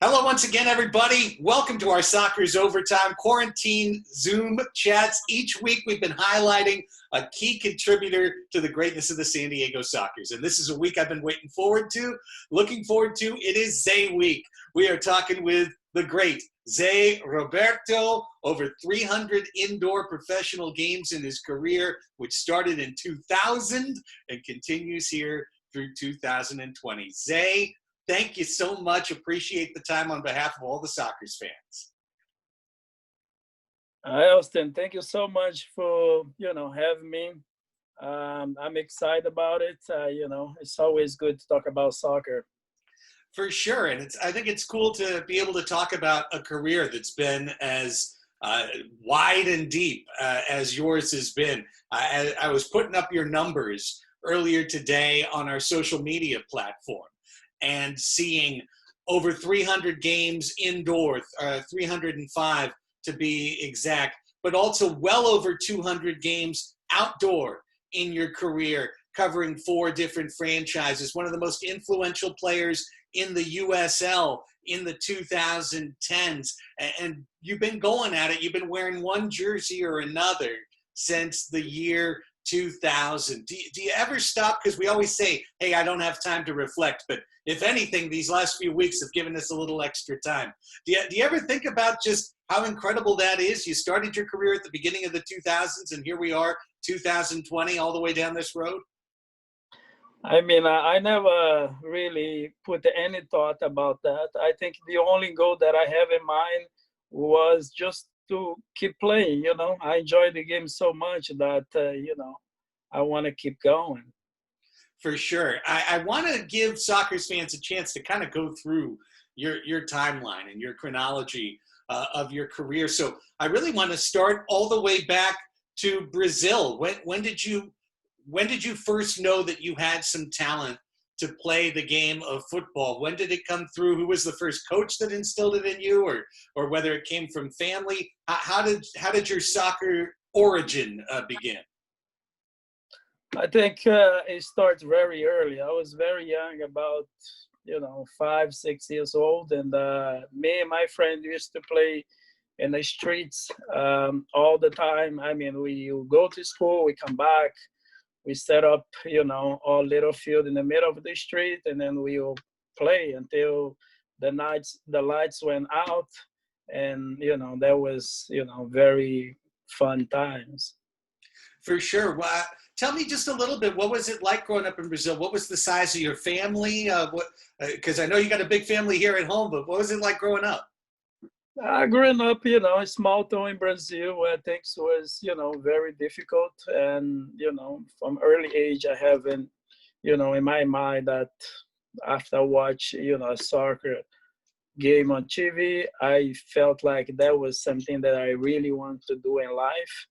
Hello once again, everybody. Welcome to our Soccer's Overtime Quarantine Zoom chats. Each week we've been highlighting a key contributor to the greatness of the San Diego Sockers. And this is a week I've been looking forward to. It is Ze Week. We are talking with the great Ze Roberto, over 300 indoor professional games in his career, which started in 2000 and continues here through 2020. Ze, thank you so much. Appreciate the time on behalf of all the Sockers fans. Elsten, thank you so much for having me. I'm excited about it. It's always good to talk about soccer. For sure, and I think it's cool to be able to talk about a career that's been as wide and deep as yours has been. I was putting up your numbers earlier today on our social media platform, and seeing over 300 games indoor, 305 to be exact, but also well over 200 games outdoor in your career, covering 4 different franchises, one of the most influential players in the USL in the 2010s. And you've been going at it. You've been wearing one jersey or another since the year 2000. Do you ever stop? Because we always say, hey, I don't have time to reflect. But if anything, these last few weeks have given us a little extra time. Do you ever think about just how incredible that is? You started your career at the beginning of the 2000s, and here we are, 2020, all the way down this road? I mean, I never really put any thought about that. I think the only goal that I have in mind was just to keep playing. I enjoy the game so much that, I want to keep going. For sure. I want to give Sockers fans a chance to kind of go through your timeline and your chronology of your career. So I really want to start all the way back to Brazil. When did you first know that you had some talent to play the game of football? When did it come through? Who was the first coach that instilled it in you, or whether it came from family? How did your soccer origin begin? I think it starts very early. I was very young, about 5, 6 years old, and me and my friend used to play in the streets all the time. I mean, we go to school, we come back, we set up our little field in the middle of the street, and then we will play until the lights went out, and that was very fun times. For sure. Well, tell me just a little bit. What was it like growing up in Brazil? What was the size of your family? Because I know you got a big family here at home, but what was it like growing up? Growing up, a small town in Brazil where things was, very difficult. And, from early age, I have in my mind that after I watch, a soccer game on TV, I felt like that was something that I really wanted to do in life.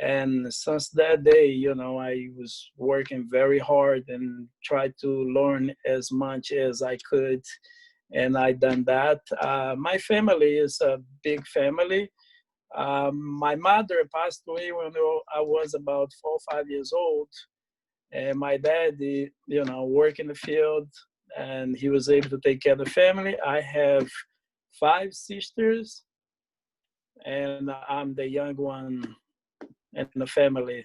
And since that day, I was working very hard and tried to learn as much as I could. And I done that. My family is a big family. My mother passed away when I was about 4 or 5 years old. And my dad, worked in the field, and he was able to take care of the family. I have 5 sisters, and I'm the young one in the family.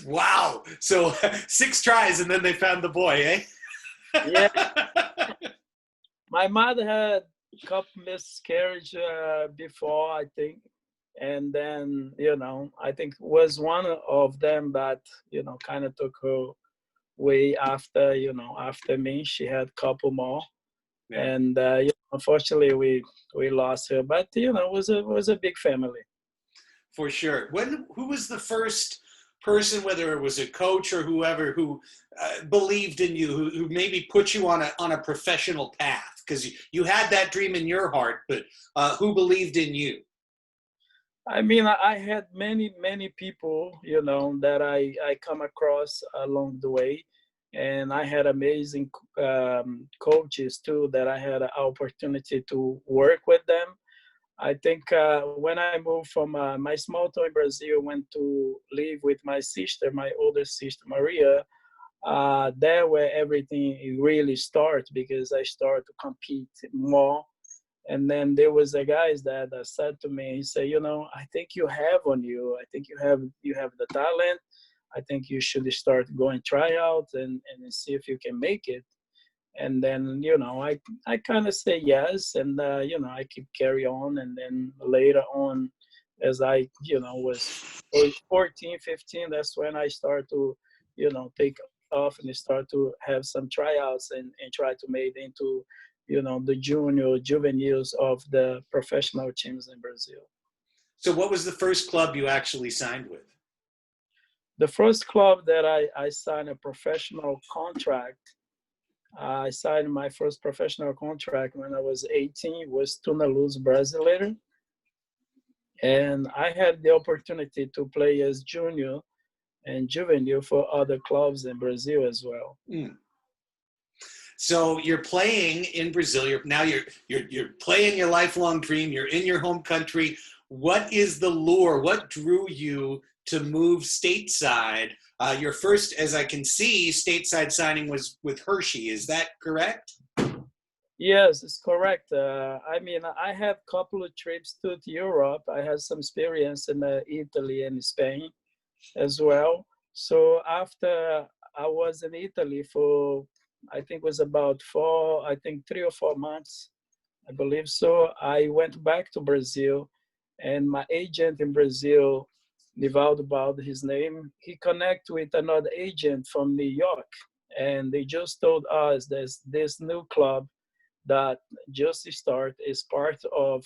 Wow. So 6 tries and then they found the boy, eh? Yeah. My mother had a couple miscarriage before, I think. And then, I think it was one of them that, kind of took her way after, after me. She had a couple more. Yeah. And, unfortunately, we lost her. But, it was a big family. For sure. Who was the first person, whether it was a coach or whoever, who believed in you, who maybe put you on a professional path? Because you had that dream in your heart, but who believed in you? I mean, I had many, many people, that I come across along the way. And I had amazing coaches, too, that I had an opportunity to work with them. I think when I moved from my small town in Brazil, went to live with my sister, my older sister, Maria, there where everything really started, because I started to compete more And then there was a guys that said to me, he said, you know, I think you have on you. I think you have the talent. I think you should start going tryouts and see if you can make it. And then, you know, I kind of say yes, and you know, I keep carry on. And then later on, as I, you know, was 14, 15, that's when I start to, you know, take off and start to have some tryouts and try to make into, you know, the junior juveniles of the professional teams in Brazil. So what was the first club you actually signed with? The first club that I signed a professional contract, I signed my first professional contract when I was 18, was Tuna Luz Brasileiro. And I had the opportunity to play as junior and juvenile for other clubs in Brazil as well. Mm. So you're playing in Brazil. You're playing your lifelong dream. You're in your home country. What is the lure? What drew you to move stateside? Your first, as I can see, stateside signing was with Hershey. Is that correct? Yes, it's correct. I mean, I had a couple of trips to Europe. I had some experience in Italy and Spain as well. So after I was in Italy for, I think it was about 3 or 4 months, I believe so. I went back to Brazil, and my agent in Brazil, Nivaldo Baldo, his name, he connected with another agent from New York, and they just told us there's this new club that just start is part of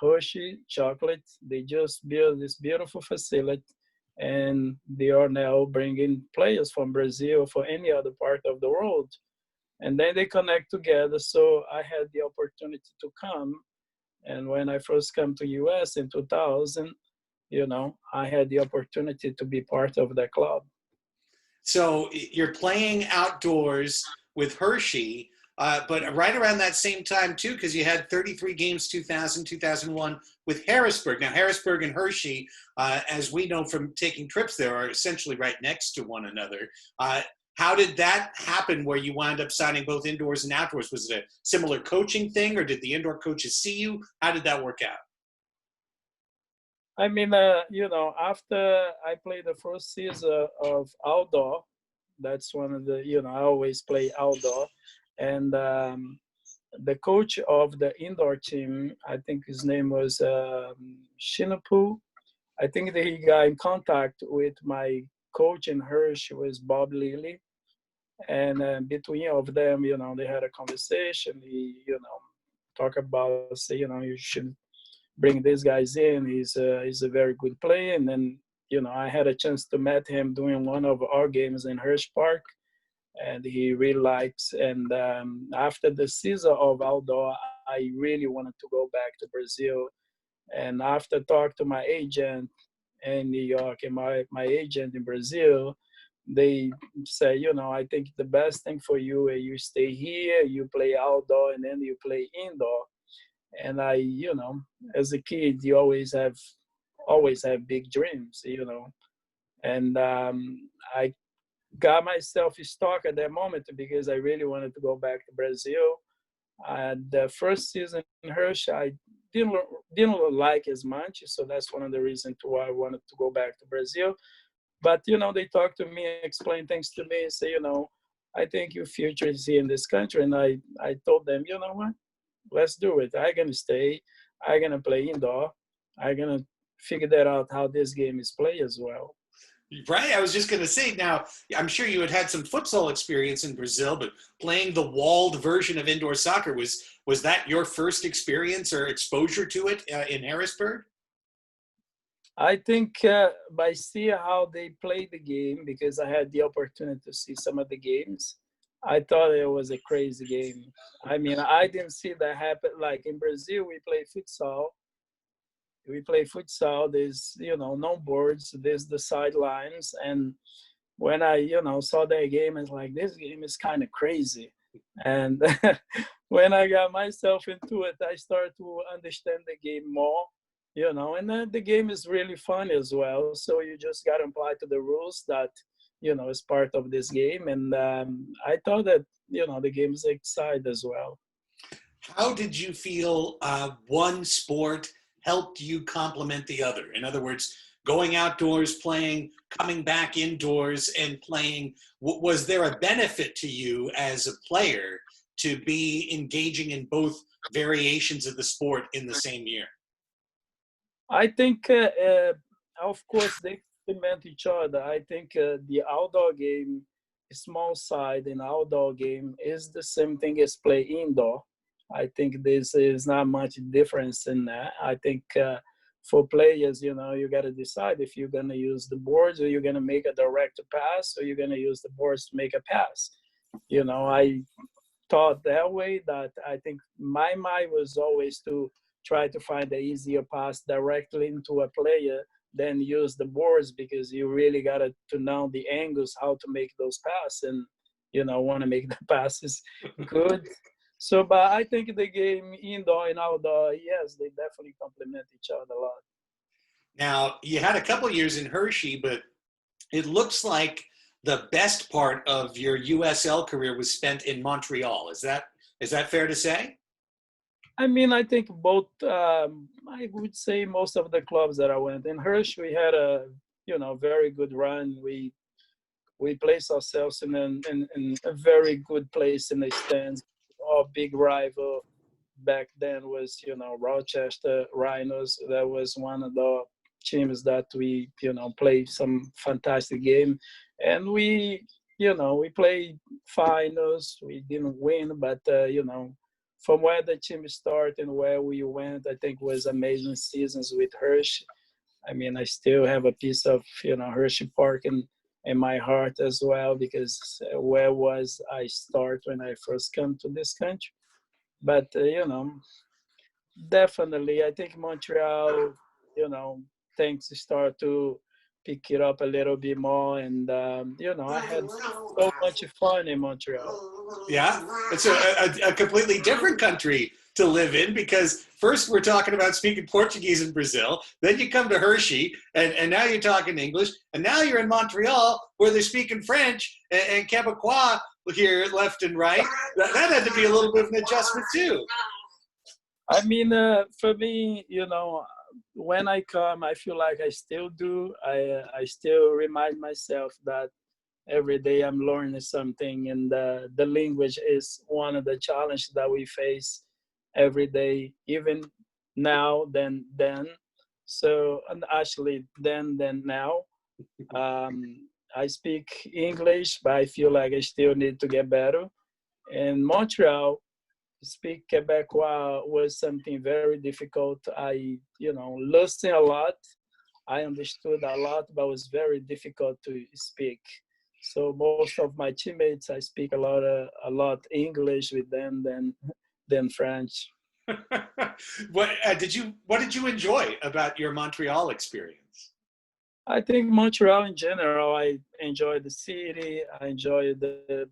Hershey Chocolate. They just built this beautiful facility, and they are now bringing players from Brazil for any other part of the world. And then they connect together. So I had the opportunity to come. And when I first came to US in 2000, you know, I had the opportunity to be part of that club. So you're playing outdoors with Hershey, but right around that same time too, because you had 33 games 2000, 2001 with Harrisburg. Now Harrisburg and Hershey, as we know from taking trips there, are essentially right next to one another. How did that happen where you wound up signing both indoors and outdoors? Was it a similar coaching thing, or did the indoor coaches see you? How did that work out? I mean, you know, after I played the first season of outdoor, that's one of the, you know, I always play outdoor. And the coach of the indoor team, I think his name was Shinapu. I think that he got in contact with my coach in Hirsch, was Bob Lilly. And between of them, you know, they had a conversation. He, you know, talk about, say, you know, you should bring these guys in. He's a very good player. And then, you know, I had a chance to meet him doing one of our games in Hirsch Park, and he really likes. And after the season of outdoor, I really wanted to go back to Brazil. And after talk to my agent in New York and my agent in Brazil, they say, you know, I think the best thing for you is you stay here, you play outdoor, and then you play indoor. And I, you know, as a kid, you always have big dreams, you know. And I got myself stuck at that moment because I really wanted to go back to Brazil. The first season in Hirsch, I didn't like as much, so that's one of the reasons why I wanted to go back to Brazil. But you know, they talked to me, explained things to me, say, you know, I think your future is here in this country. And I told them, you know what, let's do it. I'm gonna stay. I'm gonna play indoor. I'm gonna figure that out how this game is played as well. Right. I was just going to say, now, I'm sure you had some futsal experience in Brazil, but playing the walled version of indoor soccer, was that your first experience or exposure to it in Harrisburg? I think by seeing how they play the game, because I had the opportunity to see some of the games, I thought it was a crazy game. I mean, I didn't see that happen. Like in Brazil, we play futsal. There's, you know, no boards. There's the sidelines. And when I, you know, saw that game, it's like, this game is kind of crazy. And when I got myself into it, I started to understand the game more, you know, and then the game is really fun as well. So you just got to apply to the rules that, you know, is part of this game. And I thought that, you know, the game is exciting as well. how did you feel one sport helped you complement the other? In other words, going outdoors, playing, coming back indoors and playing, was there a benefit to you as a player to be engaging in both variations of the sport in the same year? I think, of course, they complement each other. I think the outdoor game, small side and outdoor game is the same thing as play indoor. I think this is not much difference in that. I think for players, you got to decide if you're going to use the boards or you're going to make a direct pass or you're going to use the boards to make a pass. I thought that way that I think my mind was always to try to find the easier pass directly into a player than use the boards because you really got to know the angles, how to make those passes and, want to make the passes good. So, but I think the game indoor and outdoor, yes, they definitely complement each other a lot. Now, you had a couple years in Hershey, but it looks like the best part of your USL career was spent in Montreal. Is that fair to say? I mean, I think both. I would say most of the clubs that I went in Hirsch, we had a very good run. We placed ourselves in a very good place in the stands. Our big rival back then was Rochester Rhinos. That was one of the teams that we played some fantastic game, and we played finals. We didn't win, but from where the team started and where we went, I think was amazing seasons with Hirsch. I mean, I still have a piece of Hershey Park in my heart as well because where was I start when I first came to this country? But definitely, I think Montreal, things start to pick it up a little bit more, and I had so much fun in Montreal. Yeah, it's a completely different country to live in because first we're talking about speaking Portuguese in Brazil, then you come to Hershey, and now you're talking English, and now you're in Montreal where they're speaking French and Quebecois here left and right. That had to be a little bit of an adjustment too. I mean, for me, when I come, I feel like I still do. I still remind myself that every day I'm learning something, and the language is one of the challenges that we face every day, even now than then. So, and actually, then now. I speak English, but I feel like I still need to get better. In Montreal, speak Quebecois was something very difficult. I, listened a lot. I understood a lot, but it was very difficult to speak. So most of my teammates, I speak a lot English with them than French. What did you enjoy about your Montreal experience? I think Montreal in general, I enjoy the city. I enjoy the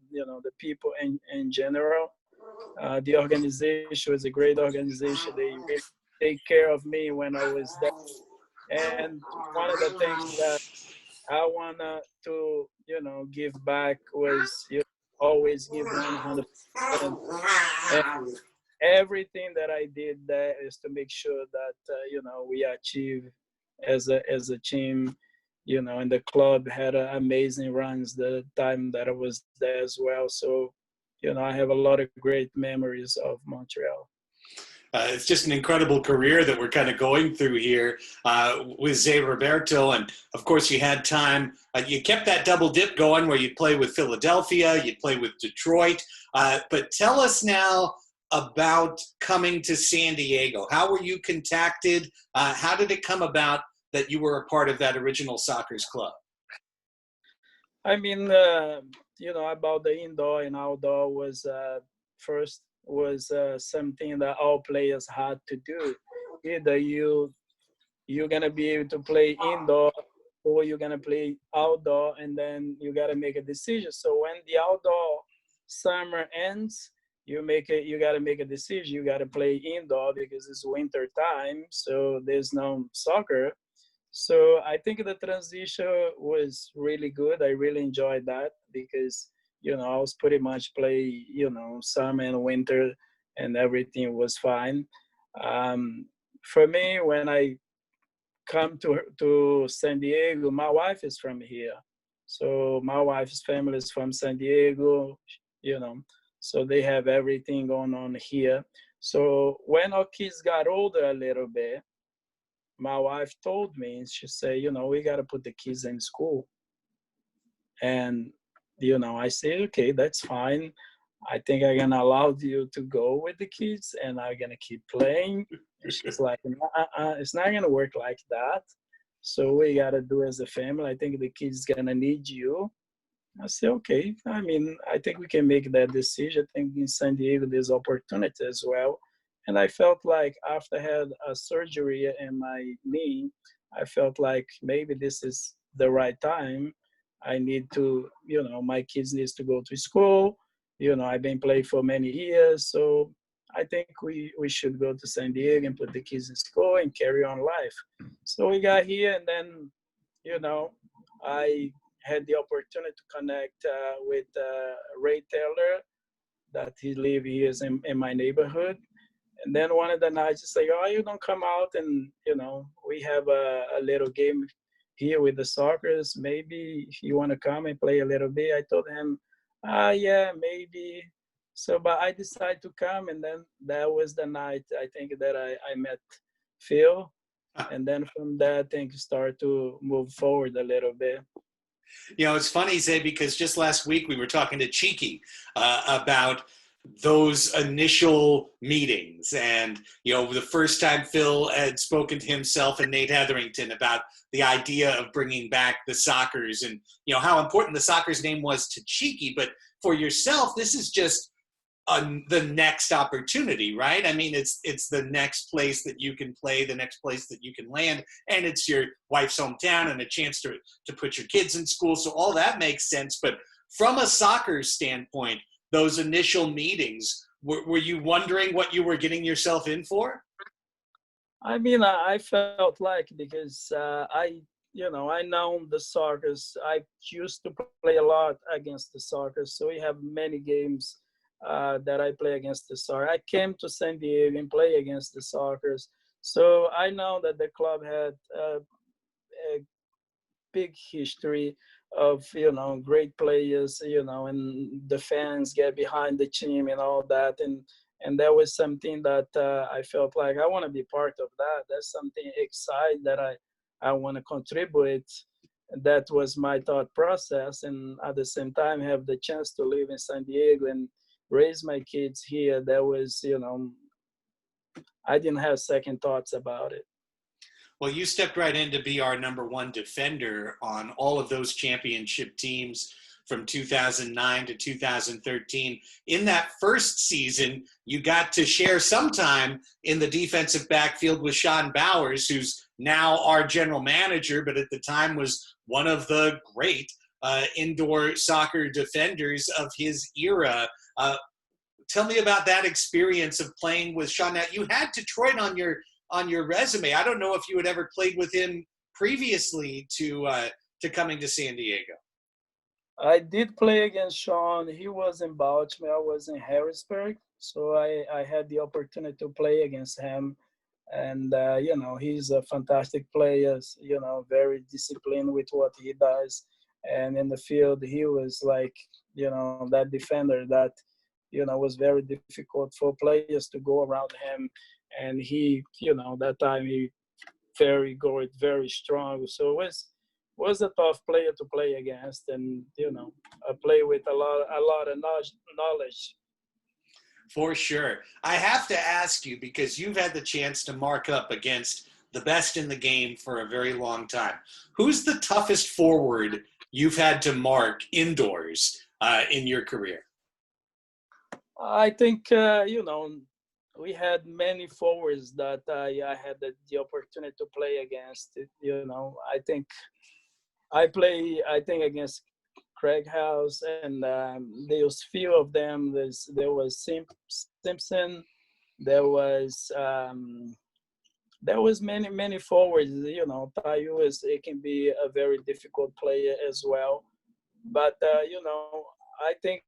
people in general. The organization was a great organization. They really take care of me when I was there. And one of the things that I wanna to give back was always give 100%. And everything that I did there is to make sure that we achieve as a team. And the club had amazing runs the time that I was there as well. So I have a lot of great memories of Montreal. It's just an incredible career that we're kind of going through here with Ze Roberto. And of course, you had time. You kept that double dip going where you'd play with Philadelphia, you'd play with Detroit. But tell us now about coming to San Diego. How were you contacted? How did it come about that you were a part of that original Sockers club? I mean, about the indoor and outdoor was first was something that all players had to do. Either you're gonna be able to play indoor or you're gonna play outdoor, and then you gotta make a decision. So when the outdoor summer ends, you gotta make a decision. You gotta play indoor because it's winter time, so there's no soccer. So I think the transition was really good. I really enjoyed that because I was pretty much play summer and winter and everything was fine. For me, when I come to San Diego, my wife is from here, so my wife's family is from San Diego, you know, so they have everything going on here. So when our kids got older a little bit, my wife told me, and she said, we got to put the kids in school. And, I say, okay, that's fine. I think I'm going to allow you to go with the kids and I'm going to keep playing. And she's like, it's not going to work like that. So we got to do as a family. I think the kids going to need you. I say, okay. I mean, I think we can make that decision. I think in San Diego, there's opportunity as well. And I felt like after I had a surgery in my knee, I felt like maybe this is the right time. I need to, my kids needs to go to school. I've been playing for many years. So I think we should go to San Diego and put the kids in school and carry on life. So we got here, and then, I had the opportunity to connect with Ray Taylor, that he lives here in my neighborhood. And then one of the nights, he's like, oh, you don't come out and, we have a little game here with the Sockers. Maybe if you want to come and play a little bit. I told him, yeah, maybe. So, but I decided to come. And then that was the night, I think, that I met Phil. And then from that, things started to move forward a little bit. It's funny, Zay, because just last week we were talking to Cheeky about those initial meetings, and the first time Phil had spoken to himself and Nate Hetherington about the idea of bringing back the Sockers, and how important the Sockers name was to Cheeky. But for yourself, this is just the next opportunity, right? I mean, it's the next place that you can play, the next place that you can land, and it's your wife's hometown and a chance to put your kids in school. So all that makes sense. But from a soccer standpoint, those initial meetings, were you wondering what you were getting yourself in for? I mean, I felt like, because I know the Sockers. I used to play a lot against the Sockers, so we have many games that I play against the Sockers. I came to San Diego and play against the Sockers, so I know that the club had a big history of great players, and the fans get behind the team and all that, and that was something that I felt like I want to be part of that. That's something exciting that I want to contribute. And that was my thought process, and at the same time have the chance to live in San Diego and raise my kids here. That was, I didn't have second thoughts about it. Well, you stepped right in to be our number one defender on all of those championship teams from 2009 to 2013. In that first season, you got to share some time in the defensive backfield with Shawn Bowers, who's now our general manager, but at the time was one of the great indoor soccer defenders of his era. Tell me about that experience of playing with Shawn. Now, you had Detroit on your resume. I don't know if you had ever played with him previously to coming to San Diego. I did play against Shawn. He was in Baltimore. I was in Harrisburg, so I had the opportunity to play against him. And he's a fantastic player. Very disciplined with what he does. And in the field, he was like that defender that was very difficult for players to go around him. And he, that time he very strong. So it was a tough player to play against, and I play with a lot of knowledge. For sure. I have to ask you, because you've had the chance to mark up against the best in the game for a very long time. Who's the toughest forward you've had to mark indoors in your career? I think we had many forwards that I had the opportunity to play against. I think against Craig House, and there was few of them. There was Simpson. There was many forwards. Tayu it can be a very difficult player as well. But I think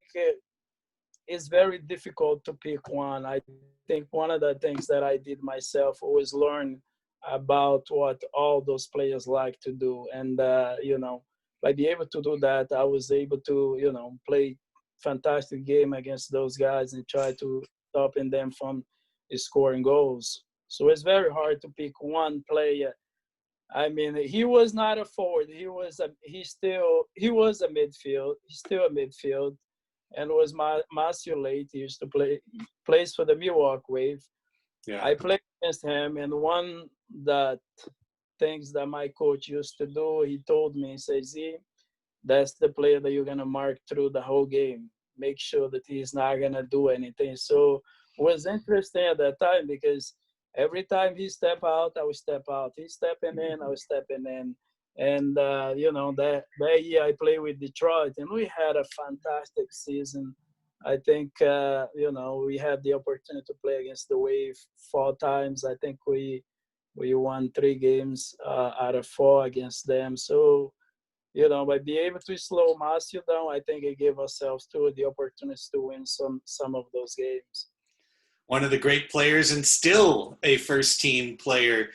it's very difficult to pick one. I think one of the things that I did myself was learn about what all those players like to do, and by being able to do that, I was able to play fantastic game against those guys and try to stopping them from scoring goals. So it's very hard to pick one player. I mean, he was not a forward. He was a midfield. He's still a midfield, and was Marcio Leite. He used to plays for the Milwaukee Wave. Yeah. I played against him, and one that things that my coach used to do, he told me, he says, "Z, that's the player that you're gonna mark through the whole game. Make sure that he's not gonna do anything." So it was interesting at that time because every time he step out, I would step out. He's stepping in, I was stepping in. And that year I played with Detroit, and we had a fantastic season. I think we had the opportunity to play against the Wave 4 times. I think we won 3 games out of 4 against them. So by being able to slow Marcio down, I think it gave ourselves too the opportunity to win some of those games. One of the great players and still a first-team player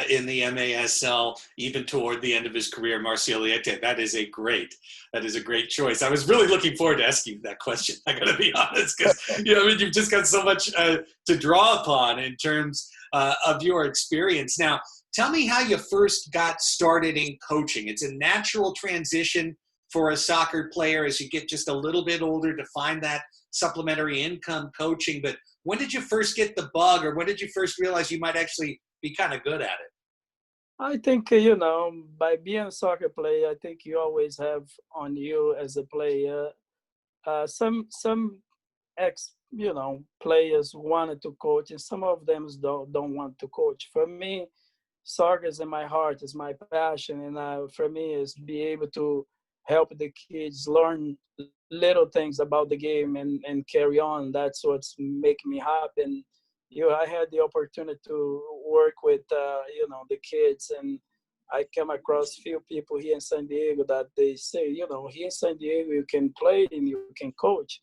in the MASL, even toward the end of his career, Marcio Leite. That is a great choice. I was really looking forward to asking you that question. I got to be honest, because you've just got so much to draw upon in terms of your experience. Now, tell me how you first got started in coaching. It's a natural transition for a soccer player as you get just a little bit older to find that supplementary income coaching. But when did you first get the bug, or when did you first realize you might actually be kind of good at it? I think, by being a soccer player, I think you always have on you as a player, some players wanted to coach, and some of them don't want to coach. For me, soccer is in my heart, is my passion, and for me is be able to help the kids learn little things about the game and carry on. That's what's making me happy. And I had the opportunity to work with the kids, and I come across few people here in San Diego that they say, here in San Diego you can play and you can coach.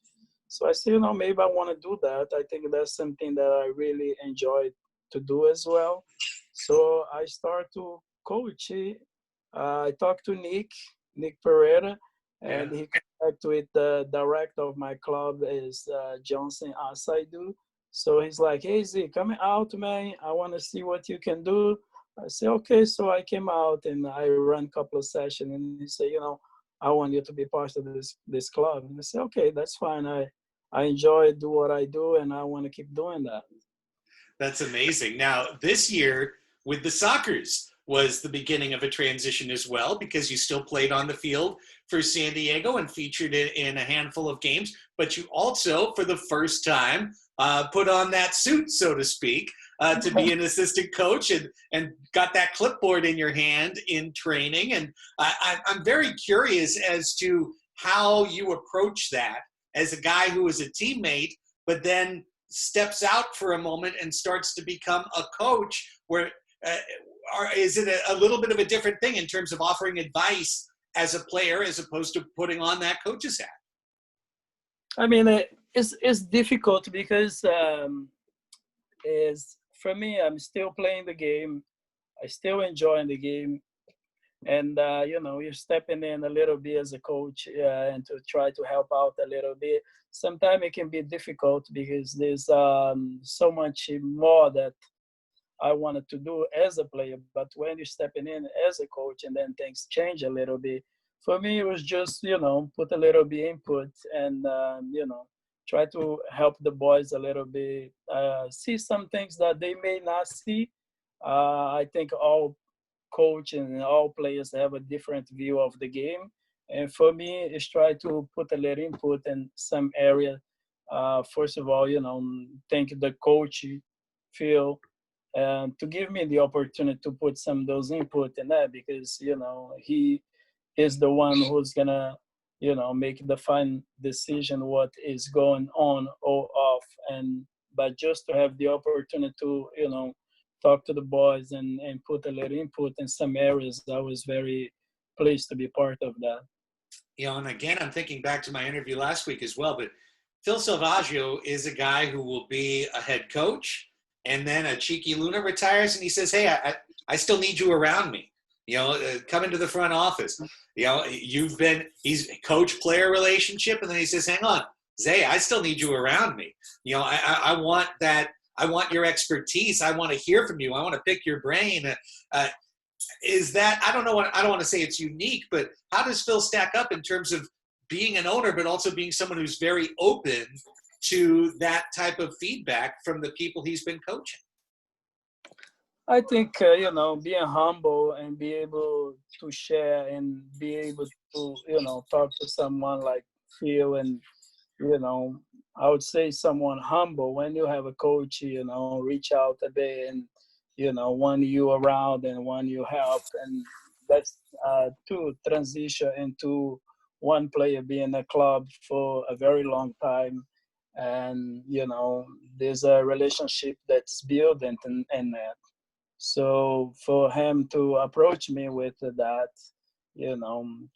So I say, maybe I want to do that. I think that's something that I really enjoy to do as well. So I start to coach. I talked to Nick Pereira, and he connected with the director of my club is Johnson Asaidu. So he's like, "Hey Z, come out, man. I want to see what you can do." I say, "Okay." So I came out and I ran a couple of sessions, and he said, "I want you to be part of this club." And I said, "Okay, that's fine. I enjoy do what I do, and I want to keep doing that." That's amazing. Now, this year with the Sockers was the beginning of a transition as well, because you still played on the field for San Diego and featured in a handful of games, but you also, for the first time, put on that suit, so to speak, to be an assistant coach and got that clipboard in your hand in training. And I'm very curious as to how you approach that as a guy who is a teammate, but then steps out for a moment and starts to become a coach, where is it a little bit of a different thing in terms of offering advice as a player as opposed to putting on that coach's hat? I mean, it's difficult because is for me, I'm still playing the game. I still enjoying the game. And, you're stepping in a little bit as a coach and to try to help out a little bit. Sometimes it can be difficult because there's so much more that I wanted to do as a player. But when you're stepping in as a coach and then things change a little bit, for me, it was just, put a little bit input and, try to help the boys a little bit, see some things that they may not see. I think all coach and all players have a different view of the game. And for me, it's try to put a little input in some area. First of all, thank the coach feel to give me the opportunity to put some of those input in that, because he is the one who's gonna make the final decision what is going on or off. And but just to have the opportunity to talk to the boys and put a little input in some areas, I was very pleased to be part of that. And again, I'm thinking back to my interview last week as well, but Phil Salvaggio is a guy who will be a head coach, and then a cheeky Luna retires, and he says, "Hey, I still need you around me. Come into the front office. He's coach-player relationship, and then he says, hang on, Zay, I still need you around me. I want that. I want your expertise. I want to hear from you. I want to pick your brain. Is that, I don't want to say it's unique, but how does Phil stack up in terms of being an owner, but also being someone who's very open to that type of feedback from the people he's been coaching? I think, being humble and be able to share and be able to, talk to someone like Phil and, I would say someone humble when you have a coach, reach out a bit and, one you around and one you help. And that's to transition into one player being a club for a very long time. And, there's a relationship that's built and so for him to approach me with that,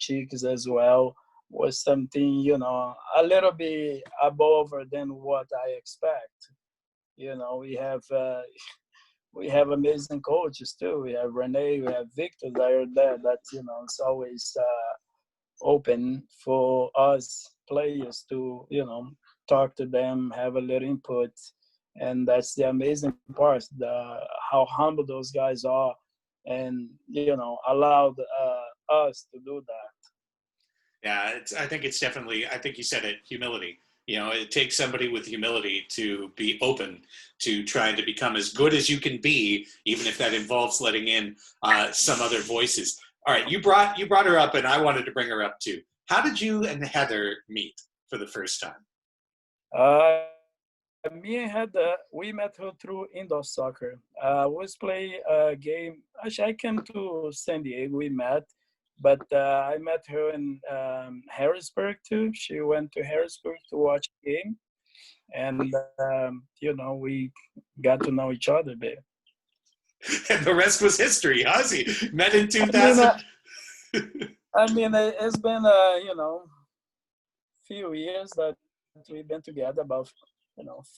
cheeks as well, was something, a little bit above than what I expect. We have amazing coaches too. We have Renee, we have Victor that are there. That it's always open for us players to talk to them, have a little input, and that's the amazing part. How humble those guys are, and allowed us to do that. Yeah, I think it's definitely, I think you said it, humility. It takes somebody with humility to be open to trying to become as good as you can be, even if that involves letting in some other voices. All right, you brought her up, and I wanted to bring her up too. How did you and Heather meet for the first time? Me and Heather, we met her through indoor soccer. Was play a game. Actually, I came to San Diego. We met, but I met her in Harrisburg too. She went to Harrisburg to watch a game, and we got to know each other there. And the rest was history, huh? So you met in 2000. It's been few years that we've been together, about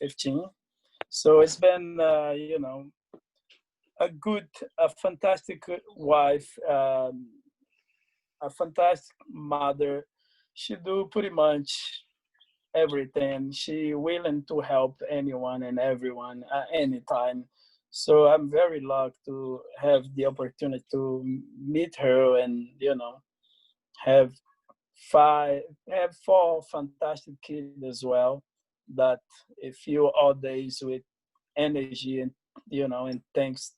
15. So it's been a fantastic wife, a fantastic mother. She do pretty much everything. She willing to help anyone and everyone at any time. So I'm very lucky to have the opportunity to meet her and have have four fantastic kids as well that feel all days with energy and and thanks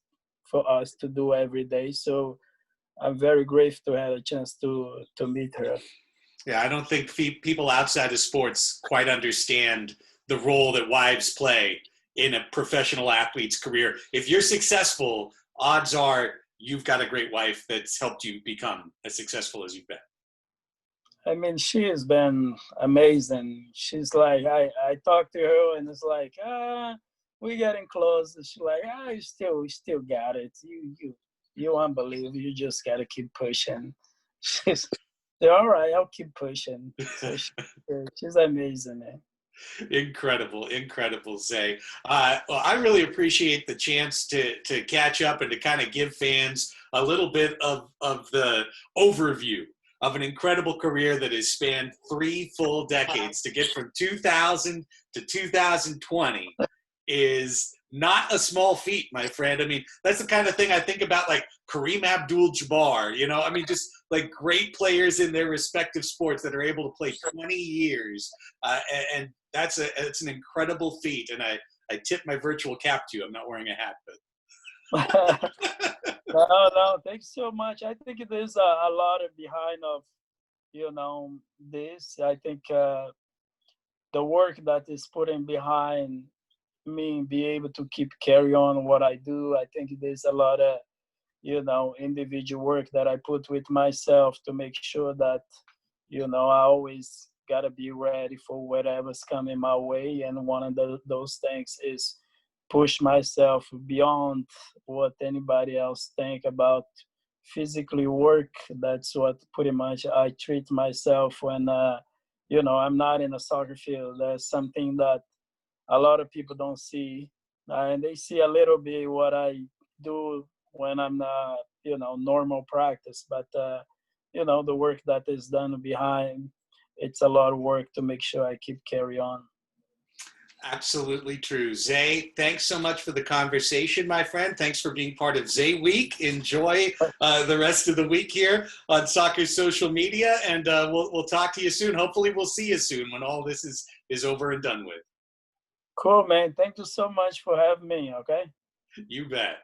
for us to do every day. So I'm very grateful to have a chance to meet her. Yeah, I don't think people outside of sports quite understand the role that wives play in a professional athlete's career. If you're successful, odds are you've got a great wife that's helped you become as successful as you've been. She has been amazing. She's like, I talk to her and it's like, we're getting close. She's like, you still got it. You unbelievable. You just gotta keep pushing. She's all right. I'll keep pushing. So she's amazing, man. Incredible, Zay. Well, I really appreciate the chance to catch up and to kind of give fans a little bit of the overview of an incredible career that has spanned 3 full decades. To get from 2000 to 2020 is not a small feat, my friend. That's the kind of thing I think about, like Kareem Abdul-Jabbar, just like great players in their respective sports that are able to play 20 years. And it's an incredible feat. And I tip my virtual cap to you. I'm not wearing a hat, but. No, thanks so much. I think there's a lot behind of, this. I think the work that is putting behind me be able to keep carry on what I do. I think there's a lot of, individual work that I put with myself to make sure that, I always got to be ready for whatever's coming my way. And one of those things is push myself beyond what anybody else think about physically work. That's what pretty much I treat myself when you know, I'm not in a soccer field. That's something that a lot of people don't see. And they see a little bit what I do when I'm not, you know, normal practice. But, you know, the work that is done behind, it's a lot of work to make sure I keep carry on. Absolutely true. Ze, thanks so much for the conversation, my friend. Thanks for being part of Ze Week. Enjoy the rest of the week here on Soccer Social Media, and we'll talk to you soon. Hopefully we'll see you soon when all this is over and done with. Cool, man. Thank you so much for having me, okay? You bet.